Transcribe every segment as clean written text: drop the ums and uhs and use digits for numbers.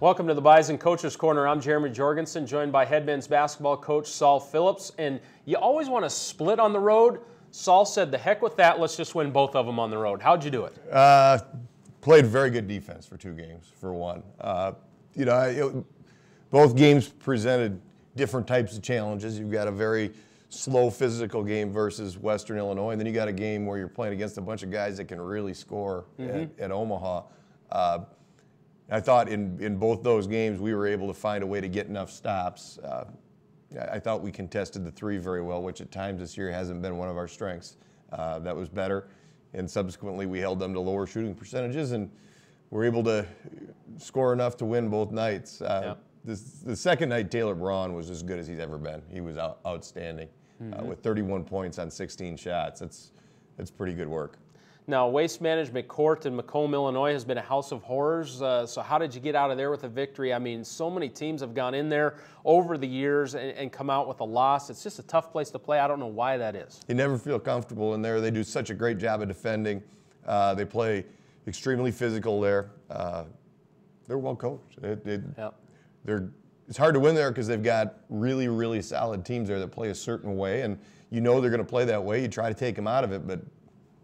Welcome to the Bison Coaches Corner. I'm Jeremy Jorgensen, joined by head men's basketball coach Saul Phillips. And you always want to split on the road. Saul said, the heck with that, let's just win both of them on the road. How'd you do it? Played very good defense for 2 games, for one. Both games presented different types of challenges. You've got a very slow physical game versus Western Illinois, and then you got a game where you're playing against a bunch of guys that can really score at Omaha. I thought in both those games we were able to find a way to get enough stops. I thought we contested the 3 very well, which at times this year hasn't been one of our strengths. That was better, and subsequently we held them to lower shooting percentages and were able to score enough to win both nights. The second night, Taylor Braun was as good as he's ever been. He was outstanding with 31 points on 16 shots. That's pretty good work. Now, Waste Management Court in Macomb, Illinois has been a house of horrors. So how did you get out of there with a victory? I mean, so many teams have gone in there over the years and come out with a loss. It's just a tough place to play. I don't know why that is. You never feel comfortable in there. They do such a great job of defending. They play extremely physical there. They're well coached. It's hard to win there because they've got really, really solid teams there that play a certain way, and you know they're going to play that way. You try to take them out of it, but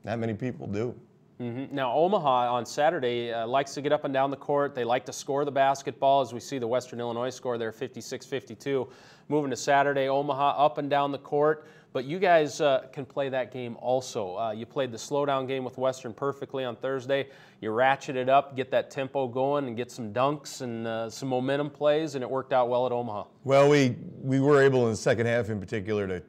not many people do. Now, Omaha on Saturday likes to get up and down the court. They like to score the basketball, as we see the Western Illinois score there, 56-52. Moving to Saturday, Omaha up and down the court. But you guys can play that game also. You played the slowdown game with Western perfectly on Thursday. You ratchet it up, get that tempo going, and get some dunks and some momentum plays, and it worked out well at Omaha. Well, we were able in the second half in particular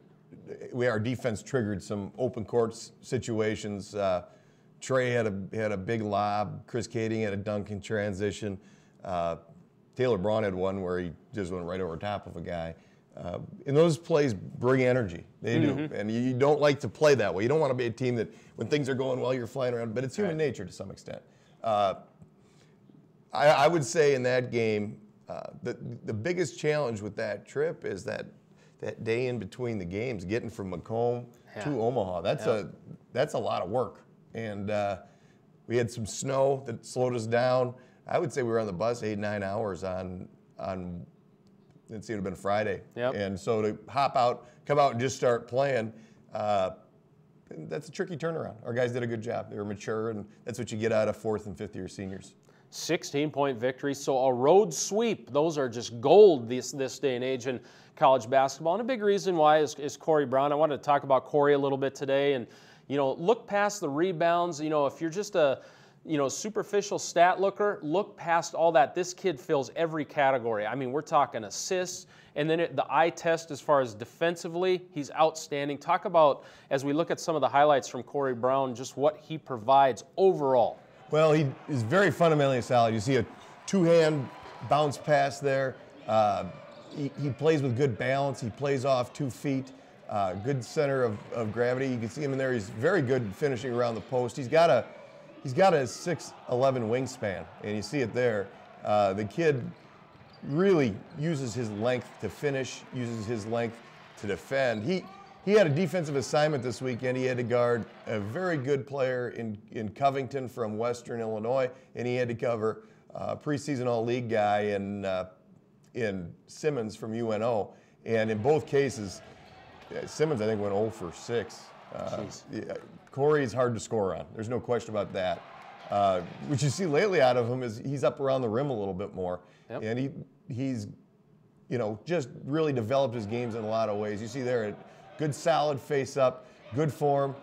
our defense triggered some open court situations. Trey had a big lob. Chris Kading had a dunk in transition. Taylor Braun had one where he just went right over top of a guy. And those plays bring energy. They do. And you don't like to play that way. You don't want to be a team that when things are going well, you're flying around. But it's human nature to some extent. I would say in that game, the biggest challenge with that trip is that day in between the games, getting from Macomb to Omaha. That's a lot of work. And we had some snow that slowed us down. I would say we were on the bus 8-9 hours on it would have been Friday. And so to hop out, come out and just start playing, that's a tricky turnaround. Our guys did a good job. They were mature, and that's what you get out of 4th and 5th year seniors. 16-point victory, so a road sweep. Those are just gold this day and age in college basketball. And a big reason why is Corey Brown. I wanted to talk about Corey a little bit today, and look past the rebounds. If you're just a superficial stat looker, look past all that. This kid fills every category. I mean, we're talking assists, and then the eye test as far as defensively, he's outstanding. Talk about, as we look at some of the highlights from Corey Brown, just what he provides overall. Well, he is very fundamentally solid. You see a 2-hand bounce pass there. He plays with good balance. He plays off 2 feet. Good center of gravity. You can see him in there. He's very good finishing around the post. He's got a 6'11" wingspan, and you see it there. The kid really uses his length to finish, uses his length to defend. He had a defensive assignment this weekend. He had to guard a very good player in Covington from Western Illinois, and he had to cover a preseason all-league guy in Simmons from UNO. And in both cases, Simmons, I think, went 0 for 6. Corey's hard to score on. There's no question about that. What you see lately out of him is he's up around the rim a little bit more. And he's just really developed his games in a lot of ways. You see there a good solid face-up, good form,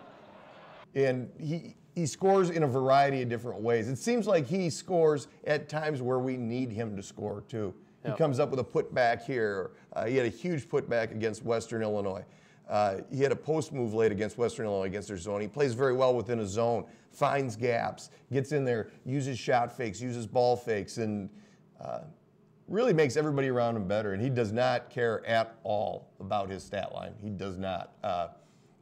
and he scores in a variety of different ways. It seems like he scores at times where we need him to score too. He comes up with a putback here. He had a huge putback against Western Illinois. He had a post move late against Western Illinois against their zone. He plays very well within a zone, finds gaps, gets in there, uses shot fakes, uses ball fakes, and really makes everybody around him better. And he does not care at all about his stat line. He does not.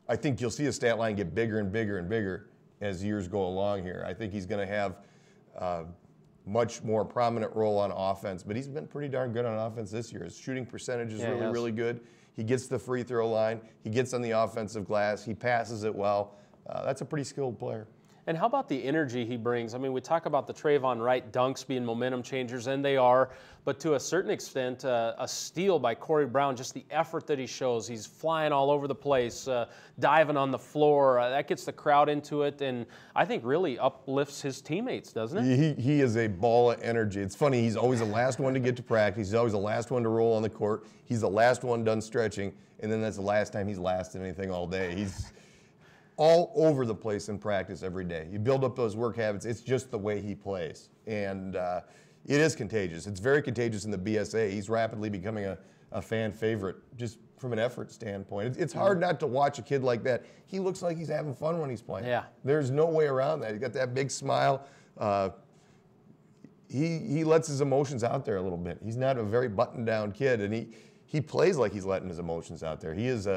I think you'll see his stat line get bigger and bigger and bigger as years go along here. I think he's going to have much more prominent role on offense, but he's been pretty darn good on offense this year. His shooting percentage is really good. He gets the free throw line. He gets on the offensive glass. He passes it well. That's a pretty skilled player. And how about the energy he brings? I mean, we talk about the Trayvon Wright dunks being momentum changers, and they are, but to a certain extent, a steal by Corey Brown, just the effort that he shows. He's flying all over the place, diving on the floor. That gets the crowd into it, and I think really uplifts his teammates, doesn't it? He is a ball of energy. It's funny, he's always the last one to get to practice. He's always the last one to roll on the court. He's the last one done stretching, and then that's the last time he's lasted anything all day. He's all over the place in practice every day. You build up those work habits. It's just the way he plays. And it is contagious. It's very contagious in the BSA. He's rapidly becoming a fan favorite just from an effort standpoint. It's hard not to watch a kid like that. He looks like he's having fun when he's playing. Yeah. There's no way around that. He's got that big smile. He lets his emotions out there a little bit. He's not a very buttoned down kid, and he plays like he's letting his emotions out there. He is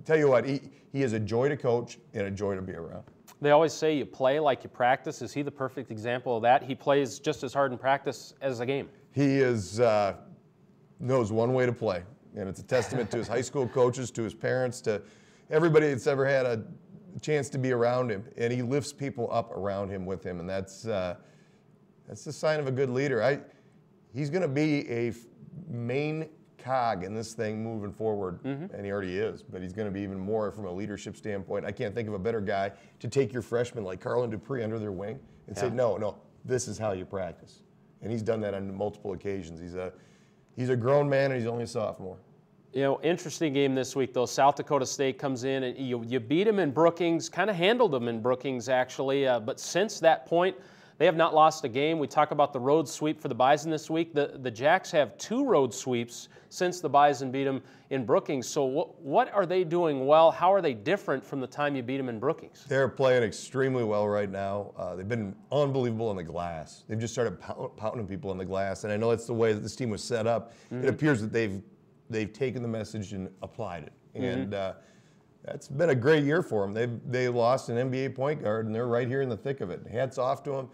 tell you what, he is a joy to coach and a joy to be around. They always say you play like you practice. Is he the perfect example of that? He plays just as hard in practice as a game. He knows one way to play, and it's a testament to his high school coaches, to his parents, to everybody that's ever had a chance to be around him, and he lifts people up around him with him, and that's the sign of a good leader. He's going to be a main cog in this thing moving forward, and he already is, but he's going to be even more from a leadership standpoint. I can't think of a better guy to take your freshmen like Carlin Dupree under their wing and say, no, this is how you practice. And he's done that on multiple occasions. He's a grown man, and he's only a sophomore. You know, interesting game this week, though. South Dakota State comes in, and you beat them in Brookings, kind of handled them in Brookings, actually. But since that point, they have not lost a game. We talk about the road sweep for the Bison this week. The Jacks have 2 road sweeps since the Bison beat them in Brookings. So what are they doing well? How are they different from the time you beat them in Brookings? They're playing extremely well right now. They've been unbelievable on the glass. They've just started pounding people on the glass, and I know that's the way that this team was set up. It appears that they've taken the message and applied it, and that's been a great year for them. They lost an NBA point guard, and they're right here in the thick of it. Hats off to them.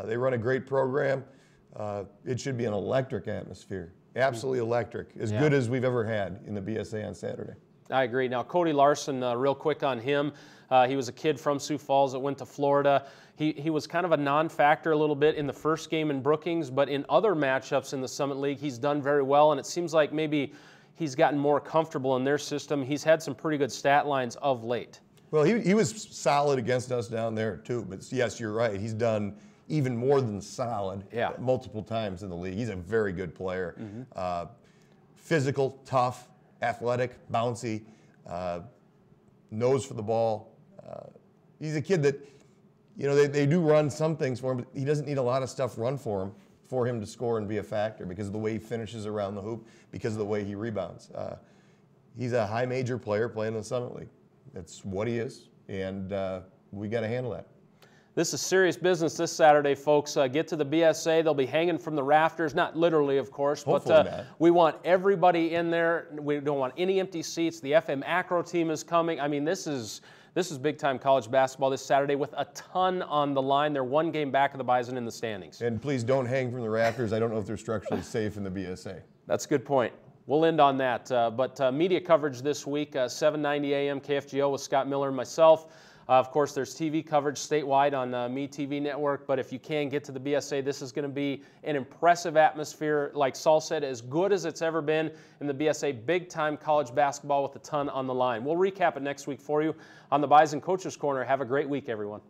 They run a great program. It should be an electric atmosphere. Absolutely electric. As good as we've ever had in the BSA on Saturday. I agree. Now, Cody Larson, real quick on him. He was a kid from Sioux Falls that went to Florida. He was kind of a non-factor a little bit in the first game in Brookings, but in other matchups in the Summit League, he's done very well, and it seems like maybe he's gotten more comfortable in their system. He's had some pretty good stat lines of late. Well, he was solid against us down there, too. But, yes, you're right. He's done even more than solid multiple times in the league. He's a very good player. Physical, tough, athletic, bouncy, nose for the ball. He's a kid that, you know, they do run some things for him, but he doesn't need a lot of stuff run for him to score and be a factor because of the way he finishes around the hoop, because of the way he rebounds. He's a high major player playing in the Summit League. That's what he is, and we got to handle that. This is serious business this Saturday, folks. Get to the BSA. They'll be hanging from the rafters, not literally, of course, but we want everybody in there. We don't want any empty seats. The FM Acro team is coming. I mean, this is big-time college basketball this Saturday with a ton on the line. They're 1 game back of the Bison in the standings. And please don't hang from the rafters. I don't know if they're structurally safe in the BSA. That's a good point. We'll end on that. But media coverage this week, 7:90 a.m. KFGO with Scott Miller and myself. Of course, there's TV coverage statewide on MeTV Network, but if you can get to the BSA, this is going to be an impressive atmosphere. Like Saul said, as good as it's ever been in the BSA, big-time college basketball with a ton on the line. We'll recap it next week for you on the Bison Coaches Corner. Have a great week, everyone.